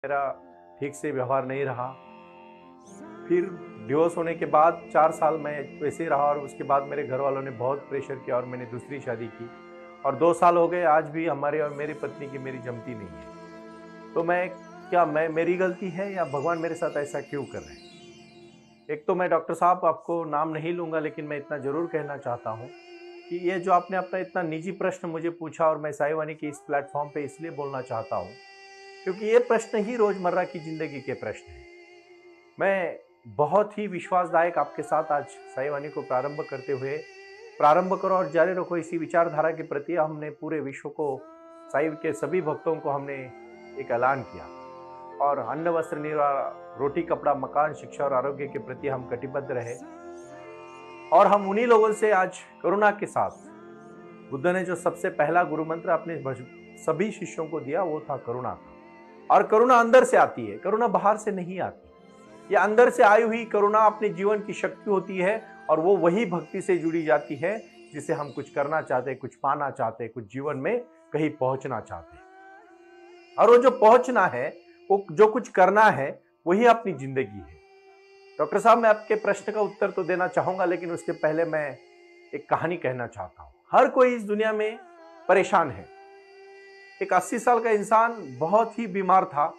मेरा ठीक से व्यवहार नहीं रहा। फिर डिवोर्स होने के बाद 4 साल मैं वैसे ही रहा और उसके बाद मेरे घर वालों ने बहुत प्रेशर किया और मैंने दूसरी शादी की और 2 साल हो गए, आज भी हमारे और मेरी पत्नी की मेरी जमती नहीं है। तो मैं मेरी गलती है या भगवान मेरे साथ ऐसा क्यों कर रहे हैं? एक तो मैं डॉक्टर साहब आपको नाम नहीं लूँगा, लेकिन मैं इतना ज़रूर कहना चाहता हूँ कि ये जो आपने अपना इतना निजी प्रश्न मुझे पूछा और मैं साई वाणी के इस प्लेटफ़ॉर्म पे इसलिए बोलना चाहता हूँ, क्योंकि ये प्रश्न ही रोज़मर्रा की ज़िंदगी के प्रश्न हैं। मैं बहुत ही विश्वासदायक आपके साथ आज साई वाणी को प्रारंभ करो और जारी रखो इसी विचारधारा के प्रति हमने पूरे विश्व को, साई के सभी भक्तों को हमने एक ऐलान किया और अन्न वस्त्र निर्वाह, रोटी कपड़ा मकान, शिक्षा और आरोग्य के प्रति हम कटिबद्ध रहे। और हम उन्हीं लोगों से आज करुणा के साथ, बुद्ध ने जो सबसे पहला गुरु मंत्र अपने सभी शिष्यों को दिया वो था करुणा का। और करुणा अंदर से आती है, करुणा बाहर से नहीं आती। ये अंदर से आई हुई करुणा अपने जीवन की शक्ति होती है और वो वही भक्ति से जुड़ी जाती है जिसे हम कुछ करना चाहते, कुछ पाना चाहते, कुछ जीवन में कहीं पहुंचना चाहते। और वो जो पहुंचना है, वो जो कुछ करना है, वही अपनी जिंदगी है। डॉक्टर साहब, मैं आपके प्रश्न का उत्तर तो देना चाहूंगा, लेकिन उसके पहले मैं एक कहानी कहना चाहता हूं। हर कोई इस दुनिया में परेशान है। एक 80 साल का इंसान बहुत ही बीमार था,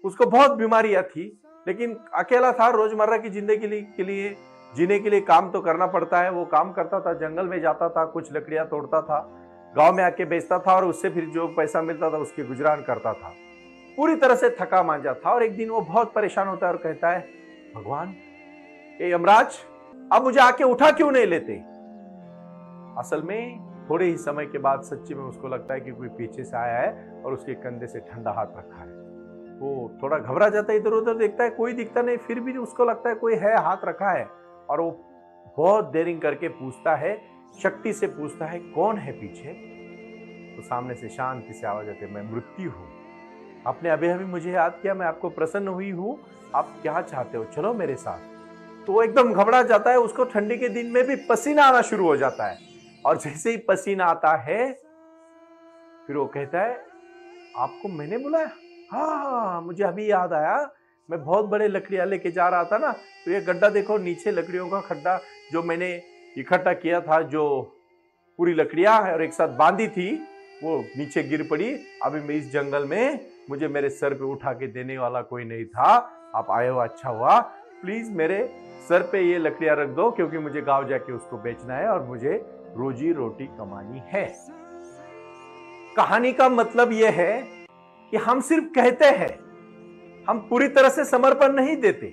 उसको बहुत बीमारियां थी, लेकिन अकेला था। रोजमर्रा की जिंदगी के लिए जीने के लिए काम तो करना पड़ता है। वो काम करता था, जंगल में जाता था, कुछ लकड़ियां तोड़ता था, गांव में आके बेचता था और उससे फिर जो पैसा मिलता था उसके गुजरान करता था। पूरी तरह से थका मांजा था। और एक दिन वो बहुत परेशान होता है और कहता है, भगवान, ये यमराज अब मुझे आके उठा क्यों नहीं लेते? असल में थोड़े ही समय के बाद सच्ची में उसको लगता है कि कोई पीछे से आया है और उसके कंधे से ठंडा हाथ रखा है। वो थोड़ा घबरा जाता है, इधर उधर देखता है, कोई दिखता नहीं, फिर भी उसको लगता है कोई है, हाथ रखा है। और वो बहुत देरी करके पूछता है, शक्ति से पूछता है, कौन है पीछे? तो सामने से शांति से आवाज आती है, मैं मृत्यु हूं। आपने अभी अभी मुझे याद किया, मैं आपको प्रसन्न हुई हूं, आप क्या चाहते हो, चलो मेरे साथ। तो वो एकदम घबरा जाता है। उसको ठंडी के दिन में भी पसीना आना शुरू हो जाता है और जैसे ही पसीना आता है फिर वो कहता है, आपको मैंने बुलाया? हाँ, मुझे अभी याद आया, मैं बहुत बड़े लकड़ियां लेके जा रहा था ना, तो ये गड्ढा देखो, नीचे लकड़ियों का खड्डा जो मैंने इकट्ठा किया था, जो पूरी लकड़ियां और एक साथ बांधी थी, वो नीचे गिर पड़ी। अभी मैं इस जंगल में, मुझे मेरे सर पे उठा के देने वाला कोई नहीं था, आप आए हो, अच्छा हुआ। प्लीज मेरे सर पे ये लकड़ियां रख दो, क्योंकि मुझे गांव जाके उसको बेचना है और मुझे रोजी रोटी कमानी है। कहानी का मतलब यह है कि हम सिर्फ कहते हैं, हम पूरी तरह से समर्पण नहीं देते।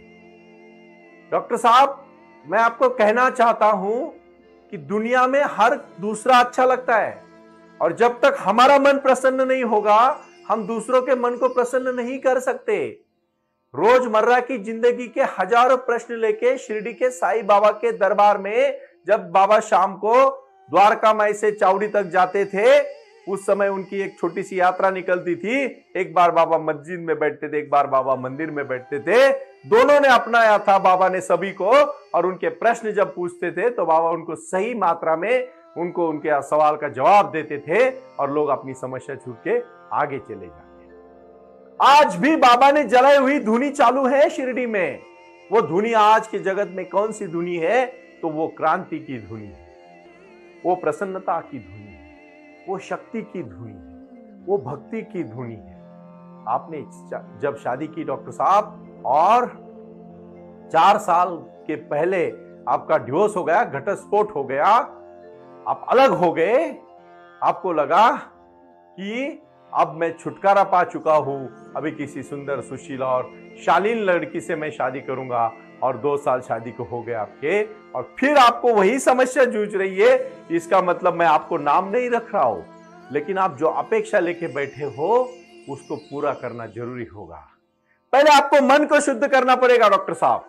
डॉक्टर साहब, मैं आपको कहना चाहता हूं कि दुनिया में हर दूसरा अच्छा लगता है और जब तक हमारा मन प्रसन्न नहीं होगा, हम दूसरों के मन को प्रसन्न नहीं कर सकते। रोजमर्रा की जिंदगी के हजारों प्रश्न लेके शिरडी के साईं बाबा के दरबार में जब बाबा शाम को द्वारका माई से चावड़ी तक जाते थे, उस समय उनकी एक छोटी सी यात्रा निकलती थी। एक बार बाबा मस्जिद में बैठते थे, एक बार बाबा मंदिर में बैठते थे। दोनों ने अपनाया था बाबा ने सभी को, और उनके प्रश्न जब पूछते थे तो बाबा उनको सही मात्रा में उनको उनके सवाल का जवाब देते थे और लोग अपनी समस्या छूट के आगे चले जाते। आज भी बाबा ने जलाई हुई धुनी चालू है शिरडी में। वो धुनी आज के जगत में कौन सी धुनी है? तो वो क्रांति की धुनी है, वो प्रसन्नता की धुनी है, वो शक्ति की धुनी है, वो भक्ति की धुनी है। आपने जब शादी की डॉक्टर साहब, और 4 साल के पहले आपका डिवोर्स हो गया, घटस्फोट हो गया, आप अलग हो गए, आपको लगा कि अब मैं छुटकारा पा चुका हूं, अभी किसी सुंदर सुशीला और शालीन लड़की से मैं शादी करूंगा, और 2 साल शादी को हो गए आपके, और फिर आपको वही समस्या जूझ रही है। इसका मतलब मैं आपको नाम नहीं रख रहा हूं, लेकिन आप जो अपेक्षा लेके बैठे हो उसको पूरा करना जरूरी होगा। पहले आपको मन को शुद्ध करना पड़ेगा डॉक्टर साहब।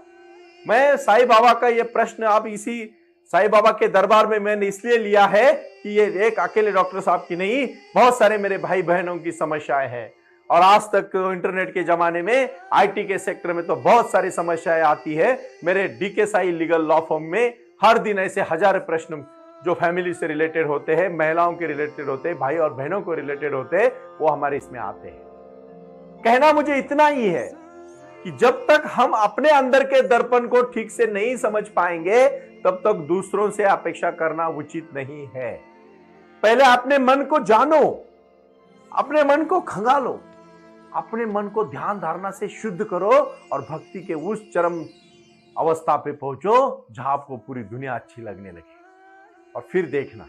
मैं साईं बाबा का ये प्रश्न आप इसी साईं बाबा के दरबार में मैंने इसलिए लिया है कि ये एक अकेले डॉक्टर साहब की नहीं, बहुत सारे मेरे भाई बहनों की समस्याएं हैं। और आज तक इंटरनेट के जमाने में आईटी के सेक्टर में तो बहुत सारी समस्याएं आती है। मेरे DK Sai legal law firm में हर दिन ऐसे हजारों प्रश्न जो फैमिली से रिलेटेड होते हैं, महिलाओं के रिलेटेड होते हैं, भाई और बहनों को रिलेटेड होते हैं, वो हमारे इसमें आते हैं। कहना मुझे इतना ही है कि जब तक हम अपने अंदर के दर्पण को ठीक से नहीं समझ पाएंगे तब तक दूसरों से अपेक्षा करना उचित नहीं है। पहले अपने मन को जानो, अपने मन को खंगालो, अपने मन को ध्यान धारणा से शुद्ध करो और भक्ति के उस चरम अवस्था पे पहुंचो जहां आपको पूरी दुनिया अच्छी लगने लगे। और फिर देखना,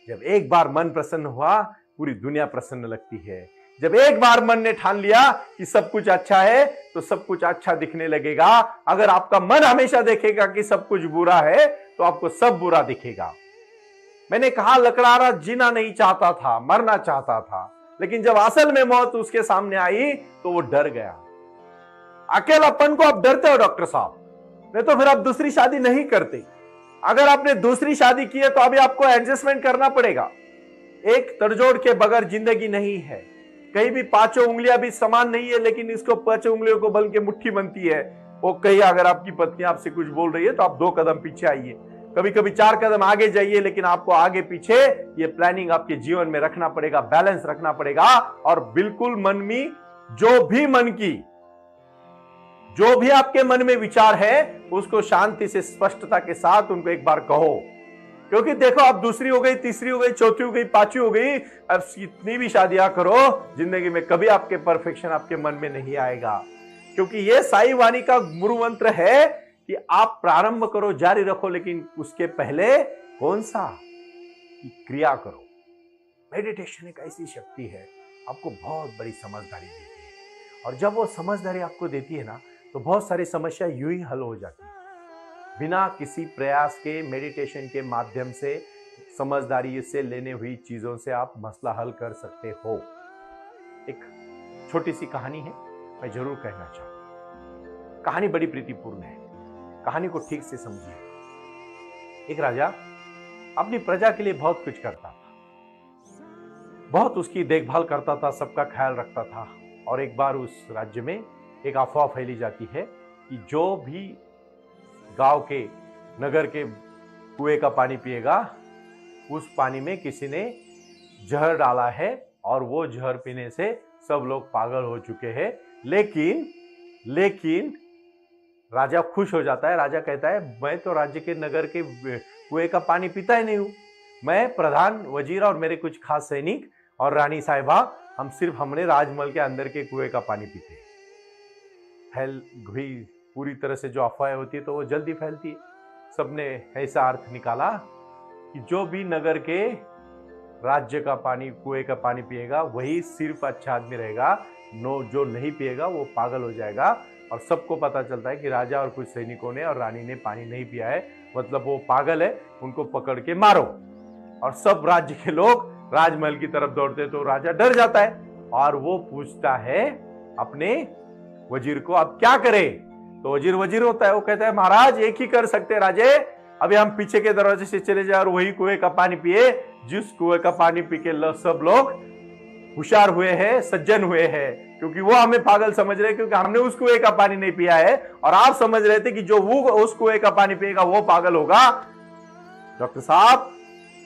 जब एक बार मन प्रसन्न हुआ पूरी दुनिया प्रसन्न लगती है। जब एक बार मन ने ठान लिया कि सब कुछ अच्छा है तो सब कुछ अच्छा दिखने लगेगा। अगर आपका मन हमेशा देखेगा कि सब कुछ बुरा है तो आपको सब बुरा दिखेगा। मैंने कहा लकड़हारा जीना नहीं चाहता था, मरना चाहता था, लेकिन जब असल में मौत उसके सामने आई तो वो डर गया। अकेलापन को आप डरते हो डॉक्टर साहब, नहीं तो फिर आप दूसरी शादी नहीं करते। अगर आपने दूसरी शादी की है तो अभी आपको एडजस्टमेंट करना पड़ेगा। एक तड़जोड़ के बगैर जिंदगी नहीं है। कहीं भी पांचों उंगलियां भी समान नहीं है, लेकिन इसको पांचों उंगलियों को बल के मुट्ठी बनती है। वो कहीं अगर आपकी पत्नी आपसे कुछ बोल रही है तो आप 2 कदम पीछे आइए, कभी कभी 4 कदम आगे जाइए, लेकिन आपको आगे पीछे ये प्लानिंग आपके जीवन में रखना पड़ेगा, बैलेंस रखना पड़ेगा। और बिल्कुल मन में जो भी आपके मन में विचार है उसको शांति से स्पष्टता के साथ उनको एक बार कहो। क्योंकि देखो, अब दूसरी हो गई, तीसरी हो गई, चौथी हो गई, पांचवी हो गई, अब कितनी भी शादियां करो, जिंदगी में कभी आपके परफेक्शन आपके मन में नहीं आएगा। क्योंकि ये साई वाणी का गुरु मंत्र है कि आप प्रारंभ करो, जारी रखो, लेकिन उसके पहले कौन सा क्रिया करो। मेडिटेशन एक ऐसी शक्ति है, आपको बहुत बड़ी समझदारी देती है। और जब वो समझदारी आपको देती है ना, तो बहुत सारी समस्या यूं ही हल हो जाती है। बिना किसी प्रयास के, मेडिटेशन के माध्यम से, समझदारी से लेने हुई चीजों से आप मसला हल कर सकते हो। एक छोटी सी कहानी है, मैं जरूर कहना चाहूंगा। कहानी बड़ी प्रीतिपूर्ण है, कहानी को ठीक से समझिए। एक राजा अपनी प्रजा के लिए बहुत कुछ करता था, बहुत उसकी देखभाल करता था, सबका ख्याल रखता था। और एक बार उस राज्य में एक अफवाह फैली जाती है कि जो भी गांव के, नगर के कुएं का पानी पिएगा, उस पानी में किसी ने जहर डाला है और वो जहर पीने से सब लोग पागल हो चुके हैं। लेकिन राजा खुश हो जाता है। राजा कहता है, मैं तो राज्य के, नगर के कुएं का पानी पीता ही नहीं हूं। मैं, प्रधान, वजीर और मेरे कुछ खास सैनिक और रानी साहिबा, हम सिर्फ हमने राजमहल के अंदर के कुएं का पानी पीते हैं। फैल गई पूरी तरह से जो अफवाहें होती है तो वो जल्दी फैलती है। सबने ऐसा अर्थ निकाला कि जो भी नगर के, राज्य का पानी, कुएं का पानी पिएगा वही सिर्फ अच्छा आदमी रहेगा, जो नहीं पिएगा वो पागल हो जाएगा। और सबको पता चलता है कि राजा और कुछ सैनिकों ने और रानी ने पानी नहीं पिया है, मतलब वो पागल है, उनको पकड़ के मारो। और सब राज्य के लोग राजमहल की तरफ दौड़ते, तो राजा डर जाता है और वो पूछता है अपने वजीर को, अब क्या करे। तो वजीर होता है, वो कहता है, महाराज एक ही कर सकते राजे, अभी हम पीछे के दरवाजे से चले जाए और वही कुएं का पानी पिए, जिस कुएं का पानी पी के सब लोग होशियार हुए हैं, सज्जन हुए हैं। क्योंकि वो हमें पागल समझ रहे, क्योंकि हमने उस कुएं का पानी नहीं पिया है, और आप समझ रहे थे कि जो वो उस कुएं का पानी पिएगा वो पागल होगा। डॉक्टर साहब,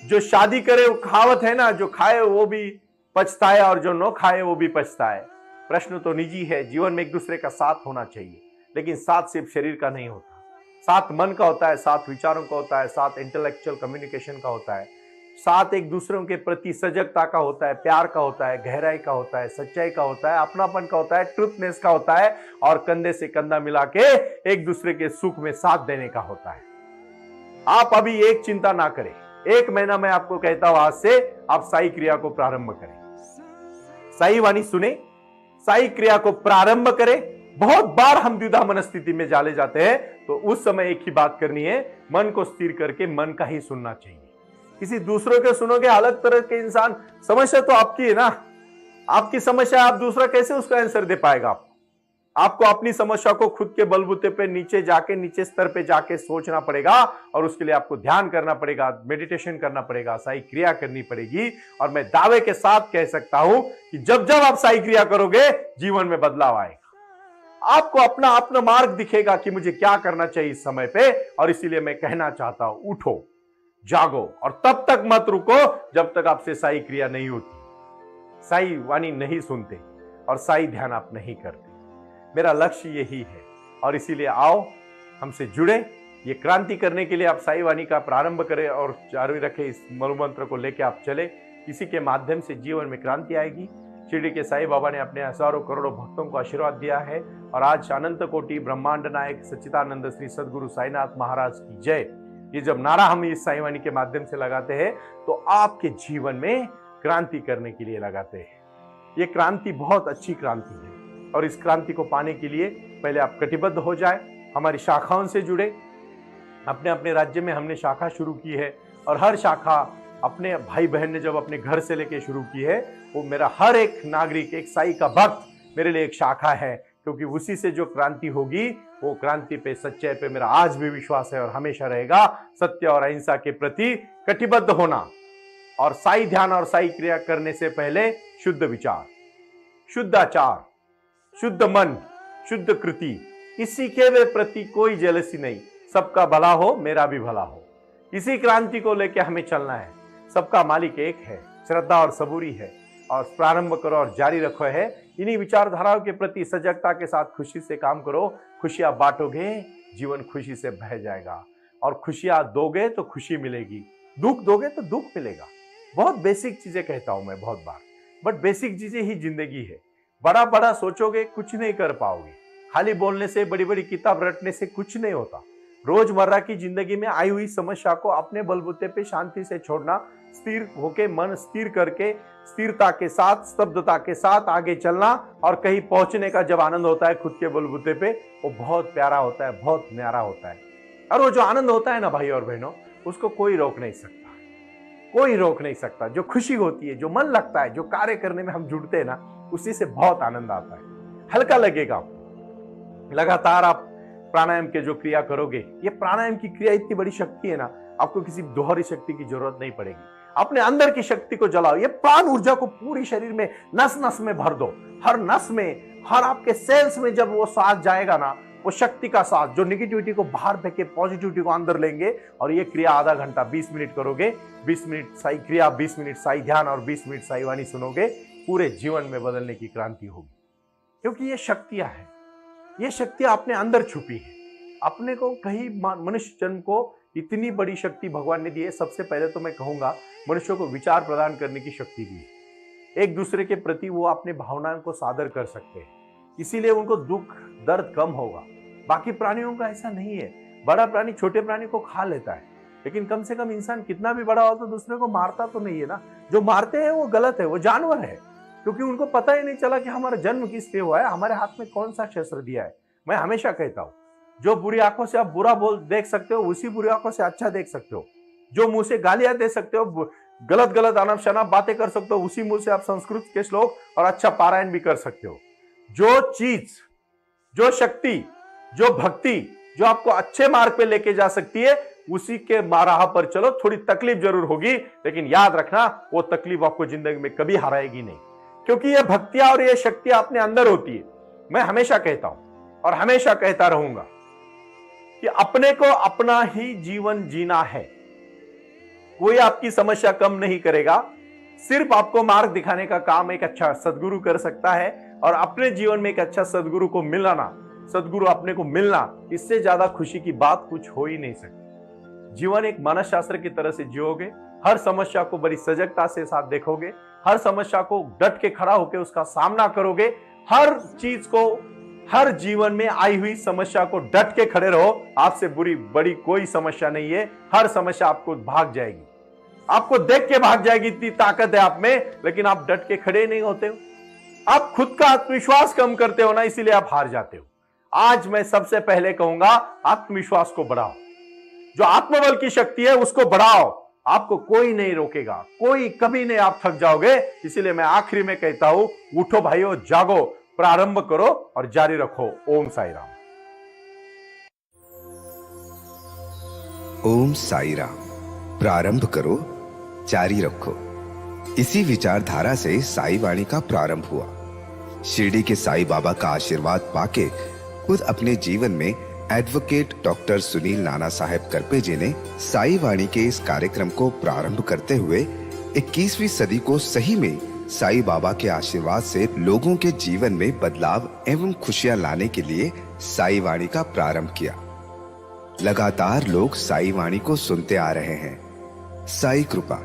जो शादी करे, वो कहावत है ना, जो खाए वो भी पछताए और जो न खाए वो भी पछताए। प्रश्न तो निजी है, जीवन में एक दूसरे का साथ होना चाहिए, लेकिन साथ सिर्फ शरीर का नहीं होता, साथ मन का होता है, साथ विचारों का होता है, साथ इंटेलेक्चुअल कम्युनिकेशन का होता है, साथ एक दूसरों के प्रति सजगता का होता है, प्यार का होता है, गहराई का होता है, सच्चाई का होता है, अपनापन का होता है, ट्रूथनेस का होता है, और कंधे से कंधा मिला के एक दूसरे के सुख में साथ देने का होता है। आप अभी एक चिंता ना करें, 1 महीना मैं आपको कहता हूं, आज से आप साई क्रिया को प्रारंभ करें, साई वाणी सुने, साई क्रिया को प्रारंभ करें। बहुत बार हम द्विधा मनस्थिति में जाले जाते हैं, तो उस समय एक ही बात करनी है, मन को स्थिर करके मन का ही सुनना चाहिए। किसी दूसरों के सुनोगे, अलग तरह के इंसान, समस्या तो आपकी है ना, आपकी समस्या, आप दूसरा कैसे उसका आंसर दे पाएगा। आपको अपनी समस्या को खुद के बलबूते पे नीचे स्तर पे जाके सोचना पड़ेगा, और उसके लिए आपको ध्यान करना पड़ेगा, मेडिटेशन करना पड़ेगा, साई क्रिया करनी पड़ेगी। और मैं दावे के साथ कह सकता हूं कि जब जब आप साई क्रिया करोगे, जीवन में बदलाव आएगा। आपको अपना मार्ग दिखेगा कि मुझे क्या करना चाहिए इस समय पे। और इसीलिए मैं कहना चाहता हूं, उठो, जागो, और तब तक मत रुको जब तक आपसे साई क्रिया नहीं होती, साई वाणी नहीं सुनते। और साई ध्यान आप नहीं करते। मेरा लक्ष्य यही है और इसीलिए आओ हमसे जुड़े, ये क्रांति करने के लिए आप साई वाणी का प्रारंभ करें और जारी रखें। इस मूलमंत्र को लेकर आप चले, किसी के माध्यम से जीवन में क्रांति आएगी। शिरडी के साई बाबा ने अपने हजारों करोड़ों भक्तों को आशीर्वाद दिया है और आज अनंत कोटि ब्रह्मांड नायक सच्चिदानंद श्री सदगुरु साईनाथ महाराज की जय, ये जब नारा हम इस साई वाणी के माध्यम से लगाते हैं तो आपके जीवन में क्रांति करने के लिए लगाते हैं। ये क्रांति बहुत अच्छी क्रांति है और इस क्रांति को पाने के लिए पहले आप कटिबद्ध हो जाए, हमारी शाखाओं से जुड़े। अपने अपने राज्य में हमने शाखा शुरू की है और हर शाखा अपने भाई बहन ने जब अपने घर से लेके शुरू की है, वो मेरा हर एक नागरिक, एक साई का भक्त मेरे लिए एक शाखा है, क्योंकि उसी से जो क्रांति होगी वो क्रांति पे, सच्चाई पे मेरा आज भी विश्वास है और हमेशा रहेगा। सत्य और अहिंसा के प्रति कटिबद्ध होना और साई ध्यान और साई क्रिया करने से पहले शुद्ध विचार, शुद्ध आचार, शुद्ध मन, शुद्ध कृति, किसी के प्रति कोई जेलसी नहीं, सबका भला हो मेरा भी भला हो, इसी क्रांति को लेकर हमें चलना है। सबका मालिक एक है, श्रद्धा और सबूरी है और प्रारंभ करो और जारी रखो है। इन्हीं विचारधाराओं के प्रति सजगता के साथ खुशी से काम करो, खुशियां बांटोगे, जीवन खुशी से बह जाएगा और खुशियां दोगे तो खुशी मिलेगी, दुख दोगे तो दुख मिलेगा। बहुत बेसिक चीजें कहता हूं मैं बहुत बार, बट बेसिक चीजें ही जिंदगी है। बड़ा बड़ा सोचोगे कुछ नहीं कर पाओगे, खाली बोलने से, बड़ी बड़ी किताब रटने से कुछ नहीं होता। रोजमर्रा की जिंदगी में आई हुई समस्या को अपने बलबूते पे शांति से छोड़ना, स्थिर होके, मन स्थिर करके, स्थिरता के साथ, स्तब्धता के साथ आगे चलना और कहीं पहुंचने का जब आनंद होता है खुद के बलबूते पे, वो बहुत प्यारा होता है, बहुत न्यारा होता है। और वो जो आनंद होता है ना भाई और बहनों, उसको कोई रोक नहीं सकता, कोई रोक नहीं सकता। जो खुशी होती है, जो मन लगता है, जो कार्य करने में हम जुड़ते हैं ना, उसी से बहुत आनंद आता है, हल्का लगेगा। लगातार आप प्राणायाम के जो क्रिया करोगे, ये प्राणायाम की क्रिया इतनी बड़ी शक्ति है ना, आपको किसी दोहरी शक्ति की जरूरत नहीं पड़ेगी। अपने अंदर की शक्ति को जलाओ, ये प्राण ऊर्जा को पूरी शरीर में, नस नस में भर दो। हर नस में, हर आपके सेल्स में जब वो सांस जाएगा ना, वो शक्ति का सांस जो निगेटिविटी को बाहर फेंके, पॉजिटिविटी को अंदर लेंगे। और ये क्रिया आधा घंटा 20 मिनट करोगे, 20 मिनट साई क्रिया, 20 मिनट साई ध्यान और 20 मिनट साई वाणी सुनोगे, पूरे जीवन में बदलने की क्रांति होगी। क्योंकि ये शक्तियां हैं, ये शक्तियां अपने अंदर छुपी है। अपने को कहीं मनुष्य जन्म को इतनी बड़ी शक्ति भगवान ने दी है। सबसे पहले तो मैं कहूंगा मनुष्यों को विचार प्रदान करने की शक्ति दी है। एक दूसरे के प्रति वो अपने भावनाओं को सादर कर सकते हैं, इसीलिए उनको दुख दर्द कम होगा। बाकी प्राणियों का ऐसा नहीं है। बड़ा प्राणी छोटे प्राणी को खा लेता है, लेकिन कम से कम इंसान कितना भी बड़ा हो तो दूसरे को मारता तो नहीं है ना। जो मारते हैं वो गलत है, वो जानवर है, क्योंकि उनको पता ही नहीं चला कि हमारा जन्म किस लिए हुआ है, हमारे हाथ में कौन सा शस्त्र दिया है। मैं हमेशा कहता हूं, जो बुरी आंखों से आप बुरा बोल देख सकते हो, उसी बुरी आंखों से अच्छा देख सकते हो। जो मुंह से गालियां दे सकते हो, गलत गलत अनाप शनाप बातें कर सकते हो, उसी मुंह से आप संस्कृत के श्लोक और अच्छा पारायण भी कर सकते हो। जो चीज, जो शक्ति, जो भक्ति जो आपको अच्छे मार्ग पे लेके जा सकती है, उसी के राह पर चलो। थोड़ी तकलीफ जरूर होगी, लेकिन याद रखना वो तकलीफ आपको जिंदगी में कभी हराएगी नहीं, क्योंकि ये भक्तियां और ये शक्तियां अपने अंदर होती है। मैं हमेशा कहता हूं और हमेशा कहता रहूंगा कि अपने को अपना ही जीवन जीना है। कोई आपकी समस्या कम नहीं करेगा, सिर्फ आपको मार्ग दिखाने का काम एक अच्छा सदगुरु कर सकता है। और अपने जीवन में एक अच्छा सदगुरु को मिलाना, सदगुरु अपने को मिलना, इससे ज्यादा खुशी की बात कुछ हो ही नहीं सकती। जीवन एक मानस शास्त्र की तरह से जियोगे, हर समस्या को बड़ी सजगता से साथ देखोगे, हर समस्या को डट के खड़ा होकर उसका सामना करोगे। हर चीज को, हर जीवन में आई हुई समस्या को डट के खड़े रहो। आपसे बुरी बड़ी कोई समस्या नहीं है, हर समस्या आपको भाग जाएगी, आपको देख के भाग जाएगी, इतनी ताकत है आप में, लेकिन आप डट के खड़े नहीं होते हो। आप खुद का आत्मविश्वास कम करते हो ना, इसीलिए आप हार जाते हो। आज मैं सबसे पहले कहूंगा, आत्मविश्वास को बढ़ाओ, जो आत्मबल की शक्ति है उसको बढ़ाओ। आपको कोई नहीं रोकेगा, कोई कभी नहीं आप थक जाओगे। इसीलिए मैं आखिरी में कहता हूं, उठो भाइयों, जागो, प्रारंभ करो और जारी रखो। ओम साई राम। ओम साई राम। प्रारंभ करो, जारी रखो। इसी विचारधारा से साई वाणी का प्रारंभ हुआ। शिरडी के साई बाबा का आशीर्वाद पाके खुद अपने जीवन में एडवोकेट डॉक्टर सुनील नाना साहेब करपे जी ने साई वाणी के इस कार्यक्रम को प्रारंभ करते हुए 21वीं सदी को सही में साईं बाबा के आशीर्वाद से लोगों के जीवन में बदलाव एवं खुशियां लाने के लिए साईं वाणी का प्रारंभ किया। लगातार लोग साईं वाणी को सुनते आ रहे हैं। साईं कृपा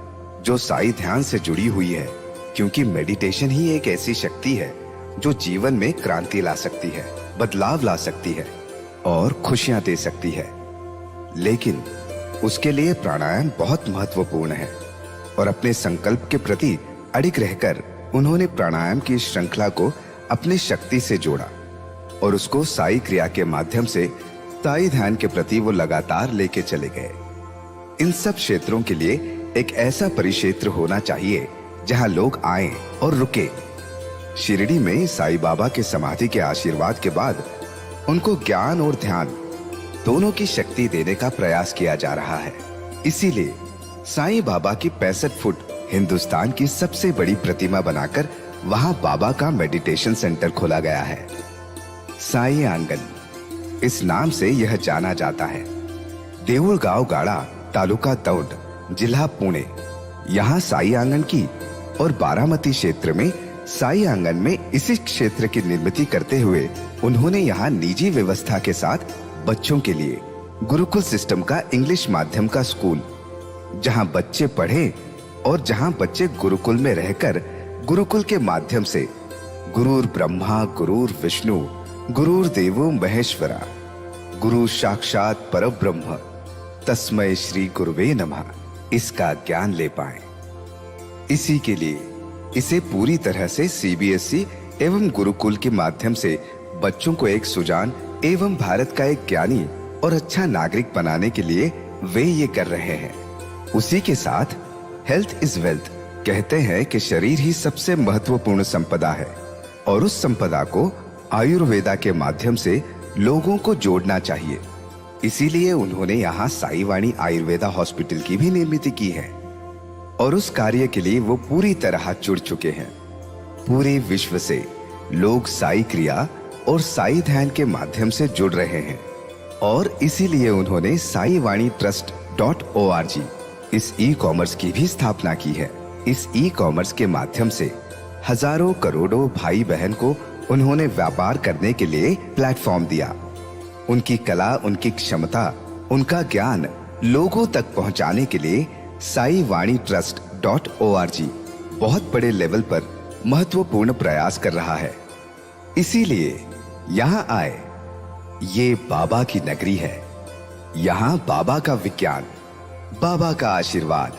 जो साईं ध्यान से जुड़ी हुई है, क्योंकि मेडिटेशन ही एक ऐसी शक्ति है जो जीवन में क्रांति ला सकती है, बदलाव ला सकती है और खुशियां दे सकती है। लेकिन उसके लिए प्राणायाम बहुत महत्वपूर्ण है और अपने संकल्प के प्रति अडिग रहकर उन्होंने प्राणायाम की श्रृंखला को अपनी शक्ति से जोड़ा और उसको साई क्रिया के माध्यम से साई ध्यान के प्रति वो लगातार लेके चले गए। इन सब क्षेत्रों के लिए एक ऐसा परिक्षेत्र होना चाहिए जहां लोग आए और रुके। शिरडी में साईं बाबा के समाधि के आशीर्वाद के बाद उनको ज्ञान और ध्यान दोनों की शक्ति देने का प्रयास किया जा रहा है। इसीलिए साईं बाबा की 65 फुट हिंदुस्तान की सबसे बड़ी प्रतिमा बनाकर वहां बाबा का मेडिटेशन सेंटर खोला गया है। साईं आंगन इस नाम से यह जाना जाता है। देऊळगाव गाड़ा, तालुका दौंड, जिला पुणे, यहाँ साईं आंगन की और बारामती क्षेत्र में साईं आंगन में इसी क्षेत्र की निर्मित करते हुए उन्होंने यहाँ निजी व्यवस्था के साथ बच्चों के लिए गुरुकुल सिस्टम का इंग्लिश माध्यम का स्कूल, जहाँ बच्चे पढ़े और जहाँ बच्चे गुरुकुल में रहकर गुरुकुल के माध्यम से गुरुर ब्रह्मा गुरुर विष्णु गुरुर देवो महेश्वरा गुरु साक्षात परब्रह्म तस्मै श्री गुरुवे नमः इसका ज्ञान ले पाए। इसी के लिए इसे पूरी तरह से सीबीएसई एवं गुरुकुल के माध्यम से बच्चों को एक सुजान एवं भारत का एक ज्ञानी और अच्छा नागरिक बनाने के लिए वे ये कर रहे हैं। उसी के साथ हेल्थ इज वेल्थ कहते हैं कि शरीर ही सबसे महत्वपूर्ण संपदा है और उस संपदा को आयुर्वेदा के माध्यम से लोगों को जोड़ना चाहिए। इसीलिए उन्होंने यहाँ साईं वाणी आयुर्वेदा हॉस्पिटल की भी निर्मित की है और उस कार्य के लिए वो पूरी तरह जुड़ चुके हैं। पूरे विश्व से लोग साई क्रिया और साई ध्यान के माध्यम से जुड़ रहे हैं और इसीलिए उन्होंने साई वाणी trust.org इस ई कॉमर्स की भी स्थापना की है। इस ई कॉमर्स के माध्यम से हजारों करोड़ों भाई बहन को उन्होंने व्यापार करने के लिए प्लेटफॉर्म दिया। उनकी कला, उनकी क्षमता, उनका ज्ञान लोगों तक पहुंचाने के लिए साईं वाणी trust.org बहुत बड़े लेवल पर महत्वपूर्ण प्रयास कर रहा है। इसीलिए यहाँ आए। ये बाबा की नगरी है। यहाँ बाबा का विज्ञान, बाबा का आशीर्वाद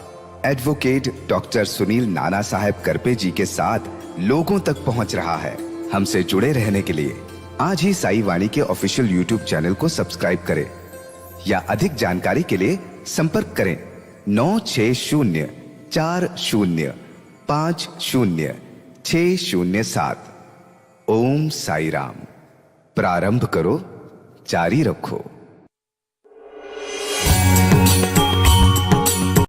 एडवोकेट डॉक्टर सुनील नाना साहब करपे जी के साथ लोगों तक पहुंच रहा है। हमसे जुड़े रहने के लिए आज ही साईं वाणी के ऑफिशियल यूट्यूब चैनल को सब्सक्राइब करें या अधिक जानकारी के लिए संपर्क करें 9604050607। ओम साई राम। प्रारंभ करो, जारी रखो।